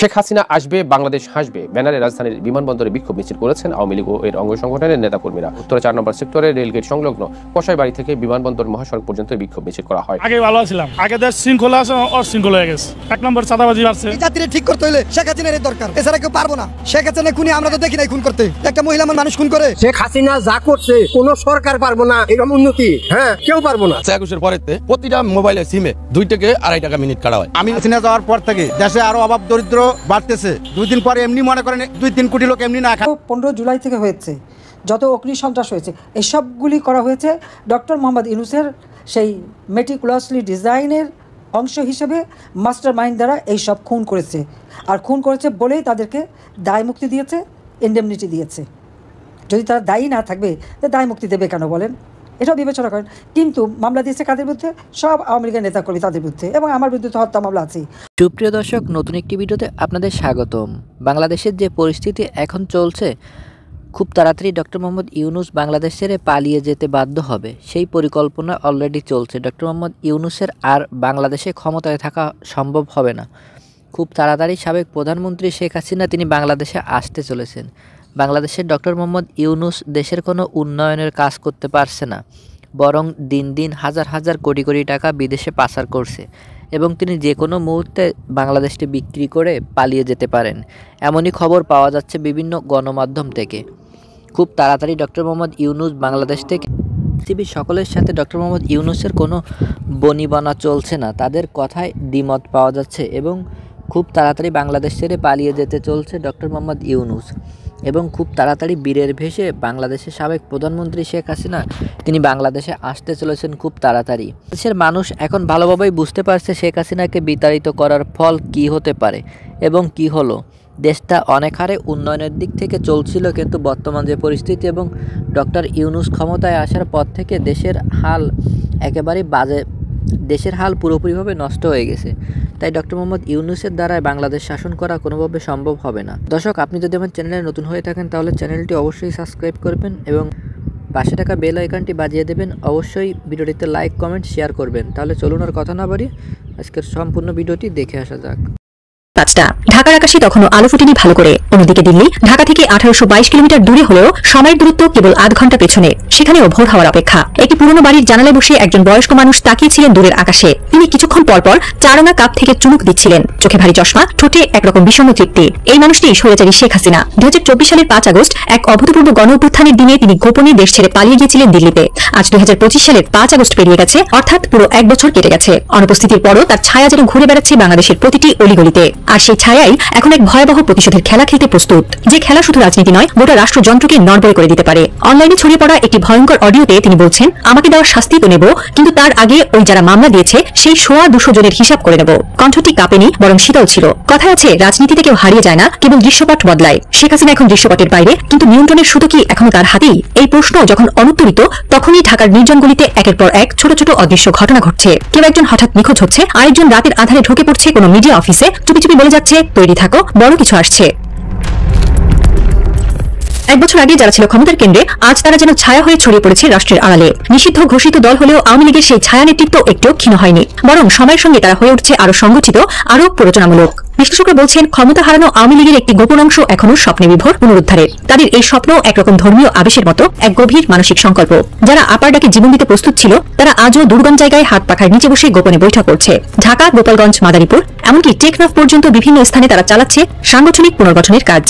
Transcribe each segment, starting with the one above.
শেখ হাসিনা আসবে, বাংলাদেশ হাসবে ব্যানারে রাজধানীর বিমানবন্দরে বিক্ষোভ মিছিল করেছেন আওয়ামী লীগ ও এর অঙ্গ সংগঠনের নেতাকর্মীরা। উত্তরে 4 নম্বর সেক্টরের রেলগেট সংলগ্ন কসাইবাড়ি থেকে বিমানবন্দর মহাসড়ক পর্যন্ত বিক্ষোভ মিছিল করা হয়। আগে ভালো ছিলাম, আগে দেশ শৃঙ্খলা আছে, অশৃঙ্খলা হয়ে গেছে। 1 নম্বর চাঁদাবাজি আছে। জাতিরে ঠিক করতে হলে শেখ হাসিনার দরকার, এছাড়া কেউ পারবো না। শেখ হাসিনা খুনি আমরা তো দেখি নাই খুন করতে, একটা মহিলা মানুষ খুন করে। শেখ হাসিনা যা করছে কোন সরকার পারবো না, এরকম উন্নতি কেউ পারবো না। 21-এর পরেতে প্রতিটা মোবাইলে সিমে 2 থেকে 2.5 টাকা মিনিট কাটা হয়। আমি হাসিনা যাওয়ার পর থেকে দেশে আরো অভাব দরিদ্র বাড়তেছে। 2 দিন পরে এমনি মনে করেন 2-3 কোটি লোক এমনি না খায়। 15 জুলাই থেকে হয়েছে যত অগ্নি সন্ত্রাস হয়েছে, এসবগুলি করা হয়েছে ডক্টর মোহাম্মদ ইউনূসের সেই মেটিকুলাসলি ডিজাইনের অংশ হিসেবে মাস্টার মাইন্ড দ্বারা এইসব খুন করেছে। আর খুন করেছে বলেই তাদেরকে দায় মুক্তি দিয়েছে, ইন্ডেমনিটি দিয়েছে। যদি তারা দায়ী না থাকবে দায় মুক্তি দেবে কেন বলেন? এটাও বিবেচনা করেন। কিন্তু মামলা দিয়েছে কাদের বিরুদ্ধে? সব আওয়ামী লীগের নেতাকর্মী তাদের বিরুদ্ধে, এবং আমার বিরুদ্ধে তো হত্যা মামলা আছে। সুপ্রিয় দর্শক, নতুন একটি ভিডিওতে আপনাদের স্বাগতম। বাংলাদেশের যে পরিস্থিতি এখন চলছে, খুব তাড়াতাড়ি ডক্টর মোহাম্মদ ইউনূস বাংলাদেশ ছেড়ে পালিয়ে যেতে বাধ্য হবে, সেই পরিকল্পনা অলরেডি চলছে। ডক্টর মোহাম্মদ ইউনূসের আর বাংলাদেশে ক্ষমতায় থাকা সম্ভব হবে না। খুব তাড়াতাড়ি সাবেক প্রধানমন্ত্রী শেখ হাসিনা তিনি বাংলাদেশে আসতে চলেছেন। বাংলাদেশের ডক্টর মোহাম্মদ ইউনূস দেশের কোনো উন্নয়নের কাজ করতে পারছে না, বরং দিন দিন হাজার হাজার কোটি কোটি টাকা বিদেশে পাচার করছে, এবং তিনি যে কোনো মুহূর্তে বাংলাদেশটি বিক্রি করে পালিয়ে যেতে পারেন, এমনই খবর পাওয়া যাচ্ছে বিভিন্ন গণমাধ্যম থেকে। খুব তাড়াতাড়ি ডক্টর মোহাম্মদ ইউনূস বাংলাদেশ থেকে পৃথিবীর সকলের সাথে ডক্টর মোহাম্মদ ইউনূসের কোনো বনিবনা চলছে না, তাদের কথায় দ্বিমত পাওয়া যাচ্ছে, এবং খুব তাড়াতাড়ি বাংলাদেশ ছেড়ে পালিয়ে যেতে চলছে ডক্টর মোহাম্মদ ইউনূস। এবং খুব তাড়াতাড়ি বীরের ভেসে বাংলাদেশের সাবেক প্রধানমন্ত্রী শেখ হাসিনা তিনি বাংলাদেশে আসতে চলেছেন খুব তাড়াতাড়ি। দেশের মানুষ এখন ভালোভাবেই বুঝতে পারছে শেখ হাসিনাকে বিতাড়িত করার ফল কি হতে পারে এবং কি হলো। দেশটা অনেক হারে উন্নয়নের দিক থেকে চলছিল, কিন্তু বর্তমান যে পরিস্থিতি এবং ডক্টর ইউনূস ক্ষমতায় আসার পর থেকে দেশের হাল একেবারেই বাজে, দেশের হাল পুরোপুরিভাবে নষ্ট হয়ে গেছে। তাই ডক্টর মোহাম্মদ ইউনূসের দ্বারাই বাংলাদেশ শাসন করা কোনোভাবে সম্ভব হবে না। দর্শক, আপনি যদি আমার চ্যানেলে নতুন হয়ে থাকেন তাহলে চ্যানেলটি অবশ্যই সাবস্ক্রাইব করবেন এবং পাশে থাকা বেল আইকনটি বাজিয়ে দেবেন। অবশ্যই ভিডিওটিতে লাইক, কমেন্ট, শেয়ার করবেন। তাহলে চলুন আর কথা না বাড়িয়ে আজকের সম্পূর্ণ ভিডিওটি দেখে আসা যাক। ঢাকার আকাশে তখনও আলো ফুটেনি ভালো করে। অন্যদিকে দিল্লি ঢাকা থেকে 1822 কিলোমিটার দূরে হলেও সময়ের দূরত্ব কেবল আধ ঘন্টা পেছনে। সেখানেও ভোর হওয়ার অপেক্ষা। একটি পুরনো বাড়ির জানালায় বসে একজন বয়স্ক মানুষ তাকিয়েছিলেন দূরের আকাশে। তিনি কিছুক্ষণ পরপর চারানা কাপ থেকে চুমুক দিচ্ছিলেন, চোখে ভারী চশমা, ঠোঁটে একরকম বিষণ্ণ তৃপ্তি। এই মানুষটি স্বৈরাচারী শেখ হাসিনা। 2024 সালের 5 আগস্ট এক অভূতপূর্ব গণ অভ্যুত্থানের দিনে তিনি গোপনে দেশ ছেড়ে পালিয়ে গিয়েছিলেন দিল্লিতে। আজ 2025 সালের 5 আগস্ট পেরিয়ে গেছে, অর্থাৎ পুরো 1 বছর কেটে গেছে। অনুপস্থিতির পরও তার ছায়া যেন ঘুরে বেড়াচ্ছে বাংলাদেশের প্রতিটি অলিগলিতে। আর সেই ছায়াই এখন এক ভয়াবহ প্রতিশোধের খেলা খেলতে প্রস্তুত, যে খেলা শুধু রাজনীতি নয়, গোটা রাষ্ট্রযন্ত্রকে নড়বড়ে করে দিতে পারে। অনলাইনে ছড়িয়ে পড়া একটি ভয়ঙ্কর অডিওতে তিনি বলছেন, আমাকে দেওয়া শাস্তি তো নেব, কিন্তু তার আগে ওই যারা মামলা দিয়েছে সেই 200 জনের হিসাব করে নেব। কণ্ঠটি কাঁপেনি, বরং শীতল ছিল। কথা আছে, রাজনীতিতে কেউ হারিয়ে যায় না, কেবল দৃশ্যপট বদলায়। শেখ হাসিনা এখন দৃশ্যপটের বাইরে, কিন্তু নিয়ন্ত্রণের সুতো কি এখনো তার হাতেই? এই প্রশ্ন যখন অনুত্তরিত, তখনই ঢাকার নির্জন গলিতে একের পর এক ছোট ছোট অদৃশ্য ঘটনা ঘটছে। কেউ একজন হঠাৎ নিখোঁজ হচ্ছে, আরেকজন রাতের আধারে ঢুকে পড়ছে কোনো মিডিয়া অফিসে, চুপি চুপি বলে যাচ্ছে, তৈরি থাকো, বড় কিছু আসছে। 1 বছর আগে যারা ছিল ক্ষমতার কেন্দ্রে, আজ তারা যেন ছায়া হয়ে ছড়িয়ে পড়েছে রাষ্ট্রের আড়ালে। নিষিদ্ধ ঘোষিত দল হলেও আওয়ামী লীগের সেই ছায়া নেতৃত্ব একটু ক্ষীণ হয়নি, বরং সময়ের সঙ্গে তারা হয়ে উঠছে আরো সংগঠিত, আরো প্ররোচনামূলক। বিশ্লেষকরা বলছেন, ক্ষমতা হারানো আওয়ামী লীগের একটি গোপন অংশ এখনো স্বপ্নে বিভোর পুনরুদ্ধারের। তাদের এই স্বপ্ন একরকম ধর্মীয় আবেশের মতো, এক গভীর মানসিক সংকল্প। যারা আপার ডাকে জীবন দিতে প্রস্তুত ছিল, তারা আজও দুর্গম জায়গায় হাত পাখার নিচে বসে গোপনে বৈঠক করছে। ঢাকা, গোপালগঞ্জ, মাদারীপুর, এমনকি টেকনাফ পর্যন্ত বিভিন্ন স্থানে তারা চালাচ্ছে সাংগঠনিক পুনর্গঠনের কাজ।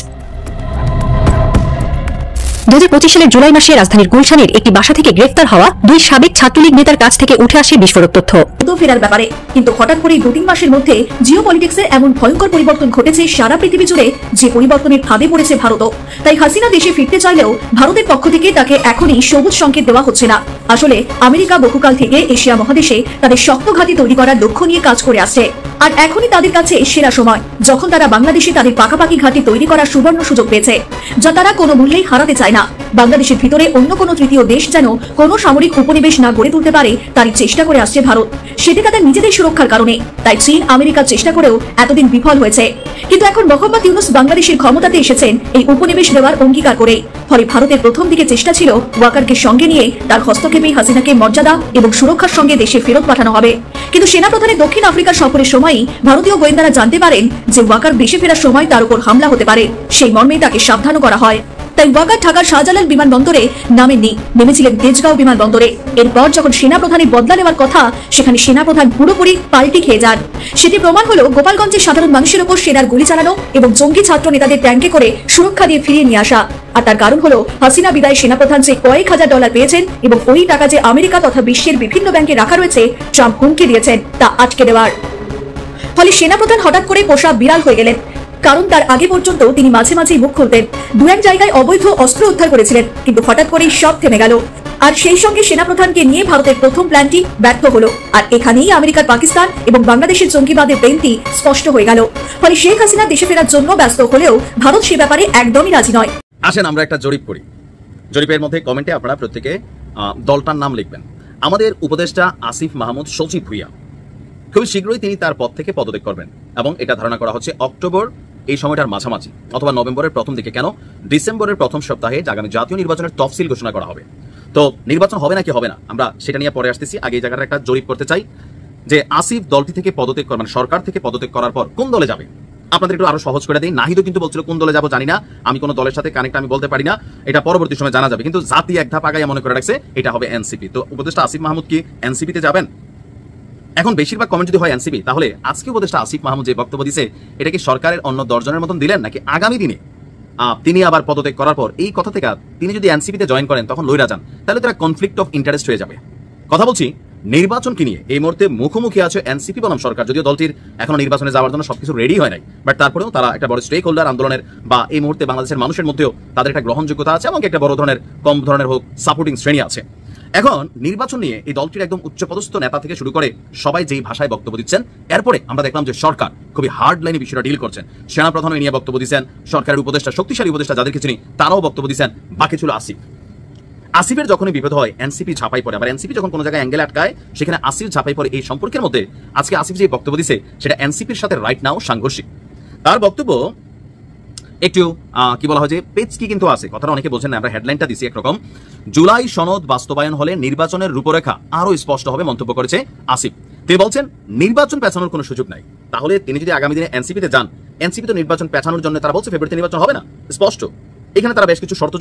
2025 সালের জুলাই মাসে রাজধানীর গুলশানের একটি বাসা থেকে গ্রেফতার হওয়া 2 সাবেক ছাত্রলীগ নেতার কাছ থেকে উঠে আসে বিস্ফোরক তথ্য ফেরার ব্যাপারে। কিন্তু হঠাৎ করে 2-3 মাসের মধ্যে জিও পলিটিক্সের এমন ভয়ঙ্কর পরিবর্তন ঘটেছে সারা পৃথিবী জুড়ে, যে পরিবর্তনের ফাঁদে পড়েছে ভারতও। তাই হাসিনা দেশে ফিরতে চাইলেও ভারতের পক্ষ থেকে তাকে এখনই সবুজ সংকেত দেওয়া হচ্ছে না। আসলে আমেরিকা বহুকাল থেকে এশিয়া মহাদেশে তাদের শক্ত ঘাঁটি তৈরি করার লক্ষ্য নিয়ে কাজ করে আসছে, আর এখনই তাদের কাছে সেরা সময়, যখন তারা বাংলাদেশে তাদের পাকাপাকি ঘাঁটি তৈরি করার সুবর্ণ সুযোগ পেয়েছে, যা তারা কোনো মূল্যেই হারাতে চায় না। বাংলাদেশের ভিতরে অন্য কোনো তৃতীয় দেশ যেন কোনো সামরিক উপনিবেশ না গড়ে তুলতে পারে, তারই চেষ্টা করে আসছে ভারত। সেটি তাদের নিজেদের সুরক্ষার কারণে। তাই চীন, আমেরিকা চেষ্টা করেও এতদিন বিফল হয়েছে। কিন্তু এখন মোহাম্মদ ইউনুস বাংলাদেশের ক্ষমতাতে এসেছেন এই উপনিবেশ দেওয়ার অঙ্গীকার করে। ফলে ভারতের প্রথম দিকে চেষ্টা ছিল ওয়াকারকে সঙ্গে নিয়ে তার হস্তক্ষেপে হাসিনাকে মর্যাদা এবং সুরক্ষার সঙ্গে দেশে ফেরত পাঠানো হবে। কিন্তু সেনাপ্রধানের দক্ষিণ আফ্রিকার সফরের সময়ই ভারতীয় গোয়েন্দারা জানতে পারেন যে ওয়াকার দেশে ফেরার সময় তার উপর হামলা হতে পারে। সেই মর্মে তাকে সাবধানও করা হয়। তাই ওয়াকার ঢাকার শাহজালাল বিমানবন্দরে নামেননি, নেমেছিলেন তেজগাঁও বিমানবন্দরে। এরপর যখন সেনাপ্রধানের বদলা নেওয়ার কথা, সেখানে সেনাপ্রধান পুরোপুরি পাল্টি খেয়ে যান। সেটি প্রমাণ হলো গোপালগঞ্জের সাধারণ মানুষের উপর সেনার গুলি চালানো এবং জঙ্গি ছাত্র নেতাদের ট্যাঙ্কে করে সুরক্ষা দিয়ে ফিরিয়ে নিয়ে আসা। আর তার কারণ হলো হাসিনা বিদায় সেনাপ্রধান যে কয়েক হাজার ডলার পেয়েছেন এবং ওই টাকা যে আমেরিকা তথা বিশ্বের বিভিন্ন ব্যাংকে রাখা রয়েছে, ট্রাম্প হুমকি দিয়েছেন তা আটকে দেওয়ার। ফলে সেনাপ্রধান হঠাৎ করে পোষা বিড়াল হয়ে গেলেন। কারণ তার আগে পর্যন্ত তিনি মাঝে মাঝেই মুখ খুলতেন, দু এক জায়গায় অবৈধ অস্ত্র উদ্ধার করেছিলেন, কিন্তু হঠাৎ করেই সব থেমে গেল। আর সেই সঙ্গে সেনাপ্রধানকে নিয়ে ভারতের প্রথম প্ল্যানটি ব্যর্থ হলো। আর এখানেই আমেরিকার, পাকিস্তান এবং বাংলাদেশের জঙ্গিবাদের বেন্তি স্পষ্ট হয়ে গেল। ফলে শেখ হাসিনা দেশে ফেরার জন্য ব্যস্ত হলেও ভারত সে ব্যাপারে একদমই রাজি নয়। আসেন আমরা একটা জরিপ করি। জরিপের মধ্যে কমেন্টে আপনারা প্রত্যেকে দলটার নাম লিখবেন। আমাদের উপদেষ্টা আসিফ মাহমুদ সচিব ভুইয়া খুব শীঘ্রই তিনি তার পদ থেকে পদত্যাগ করবেন এবং এটা ধারণা করা হচ্ছে অক্টোবর এই সময়টার মাঝামাঝি অথবা নভেম্বরের প্রথম দিকে, কেন ডিসেম্বরের প্রথম সপ্তাহে আগামী জাতীয় নির্বাচনের তফসিল ঘোষণা করা হবে। তো নির্বাচন হবে নাকি হবে না আমরা সেটা নিয়ে পরে আসতেছি। আগে এই জায়গাটা একটা জরিপ করতে চাই যে আসিফ দলটি থেকে পদত্যাগ করবেন, সরকার থেকে পদত্যাগ করার পর কোন দলে যাবে। আপনাদের একটু আরো সহজ করে দিই। নাহিদও কিন্তু বলছিল কোন দলে যাবো জানি না, আমি কোন দলের সাথে কানেক্ট আমি বলতে পারি না, এটা পরবর্তী সময় জানা যাবে। কিন্তু জাতি এক ধাপ আগায় মনে করে রাখছে এটা হবে এনসিপি। তো উপদেষ্টা আসিফ মাহমুদ কি এনসিপিতে যাবেন? এখন বেশিরভাগ কমেন্ট যদি হয় এনসিপি, তাহলে আজকে উপদেষ্টা আসিফ মাহমুদ যে বক্তব্য দিছে এটা কি সরকারের অন্য 10 জনের মতন দিলেন, নাকি আগামী দিনে তিনি আবার পদত্যাগ করার পর এই কথা থেকে তিনি যদি এনসিপিতে জয়েন করেন তখন লইরা যান, তাহলে তারা কনফ্লিক্ট অফ ইন্টারেস্ট হয়ে যাবে। কথা বলছি নির্বাচনকে নিয়ে এই মুহূর্তে মুখোমুখি আছে এনসিপি বনাম সরকার। যদিও দলটির এখনো নির্বাচনে যাওয়ার জন্য সবকিছু রেডি হয় নাই, বাট তারপরেও তারা একটা বড় স্টেক হোল্ডার আন্দোলনের বা এই মুহূর্তে বাংলাদেশের মানুষের মধ্যেও তাদের একটা গ্রহণযোগ্যতা আছে এবং একটা বড় ধরনের কম ধরনের হোক সাপোর্টিং শ্রেণী আছে। এখন নির্বাচন নিয়ে এই দলটির একদম উচ্চপদস্থ নেতা থেকে শুরু করে সবাই যেই ভাষায় বক্তব্য দিচ্ছেন, এরপরে আমরা দেখলাম যে সরকার খুবই হার্ড লাইনে বিষয়টা ডিল করছেন। সেনাপ্রধান নিয়ে বক্তব্য দিচ্ছেন, সরকারের উপদেষ্টা শক্তিশালী উপদেষ্টা যাদেরকে চিনি তারাও বক্তব্য দিচ্ছেন, বাকি ছিল আসিফ। আসিফের যখনই বিপদ হয় এনসিপি ঝাঁপাই পড়ে, আবার এনসিপি যখন কোনো জায়গায় অ্যাঙ্গেল আটকায় সেখানে আসিফ ঝাঁপাই পড়ে। এই সম্পর্কের মধ্যে আজকে আসিফ যে বক্তব্য দিছে সেটা এনসিপির সাথে রাইট নাও সাংঘর্ষিক। তার বক্তব্য একটু কি বলা হয় যে পেচকি কিন্তু আছে, কথাটা অনেকে বোঝেন না। আমরা হেডলাইনটা দিছি একরকম, জুলাই সনদ বাস্তবায়ন হলে নির্বাচনের রূপরেখা আরো স্পষ্ট হবে মন্তব্য করেছে আসিফ। তিনি বলছেন নির্বাচন পেছানোর কোনো সুযোগ নাই। তাহলে তিনি যদি আগামী দিনে এনসিপিতে যান, এনসিপি তো নির্বাচন পেছানোর জন্য তারা বলছে ফেব্রুয়ারিতে নির্বাচন হবে না, স্পষ্ট। এখানে তারা বেশ কিছু শর্ত